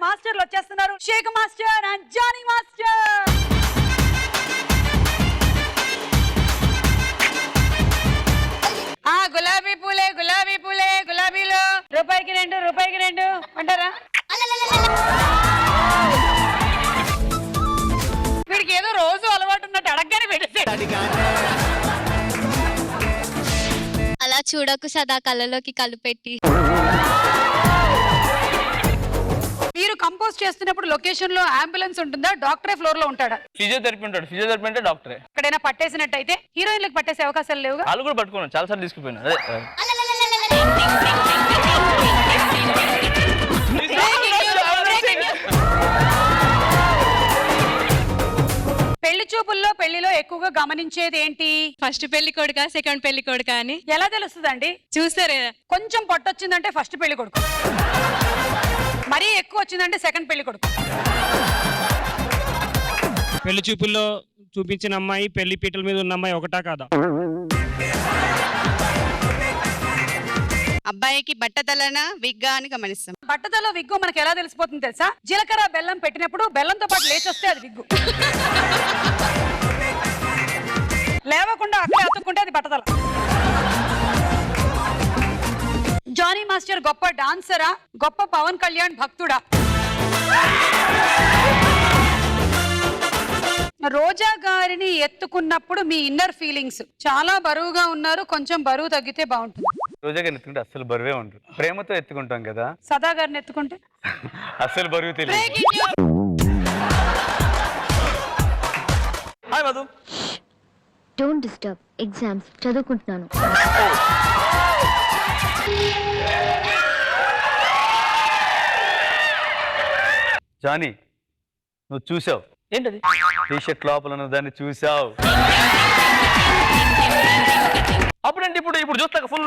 మాస్టర్లు వచ్చేస్తున్నారు. Shaik master and Jani master. గులాబీ పూలే గులాబీ పూలే గులాబీలు రూపాయికి రెండు అంటారా? వీడికి ఏదో రోజు అలవాటు ఉన్నట్టు అడగగానే పెట్టేసాడు. అలా చూడకు సదా కళ్ళలోకి కళ్ళు పెట్టి. మీరు కంపోజ్ చేస్తున్నప్పుడు లొకేషన్ లో అంబులెన్స్ ఉంటుందా? డాక్టరే ఫ్లోర్ లో ఉంటాడా? ఫిజియోథెరపీ ఉంటాడు. ఫిజియోథెరపీ అంటే డాక్టరే. ఎక్కడైనా పట్టేసినట్టయితే హీరోయిన్లకు పట్టేసే అవకాశాలు లేవుగా? వాళ్ళు కూడా పట్టుకున్నాను, చాలా సార్లు తీసుకుపోయినా. అదే పెళ్లి చూపుల్లో పెళ్లిలో ఎక్కువగా గమనించేది ఏంటి? ఫస్ట్ పెళ్లి కొడుకా సెకండ్ పెళ్లి కొడుకా అని ఎలా తెలుస్తుందండి? చూస్తారే. కొంచెం పొట్టొచ్చిందంటే ఫస్ట్ పెళ్లి కొడుకు, మరీ ఎక్కువ వచ్చిందంటే సెకండ్ పెళ్లి కొడుకు. పెళ్లి చూపుల్లో చూపించిన అమ్మాయి పెళ్లి పీటల మీద ఉన్న అమ్మాయి ఒకటా కాదా? అబ్బాయికి బట్టతలనా విగ్గా అని గమనిస్తాం. బట్టతలో విగ్గు మనకి ఎలా తెలిసిపోతుంది తెలుసా? జీలకర్ర బెల్లం పెట్టినప్పుడు బెల్లంతో పాటు లేచొస్తే అది విగ్గు, లేవకుండా అక్కడే అతుక్కుంటే అది బట్టతల. జానీ మాస్టర్ గొప్ప డాన్సరా, గొప్ప పవన్ కళ్యాణ్ భక్తుడా? రోజా గారిని ఎత్తుకున్నప్పుడు మీ ఇన్నర్ ఫీలింగ్స్? చాలా బరువుగా ఉన్నారు, కొంచెం బరువు తగ్గితే బాగుంటుంది. రోజా గారిని ఎత్తుకుంటే అస్సలు బరువే ఉండదు. ప్రేమతో ఎత్తుకుంటాం కదా. సదా గారిని ఎత్తుకుంటే అస్సలు బరువు తెలియదు. Hi Madhu. Don't disturb, exams చదువుకుంటున్నాను. జానీ, నువ్వు చూసావు ఏంటది? టీషర్ట్ లోపల ఉన్న దాన్ని చూసావు. అప్పుడంటే ఇప్పుడు చూస్తాక ఫుల్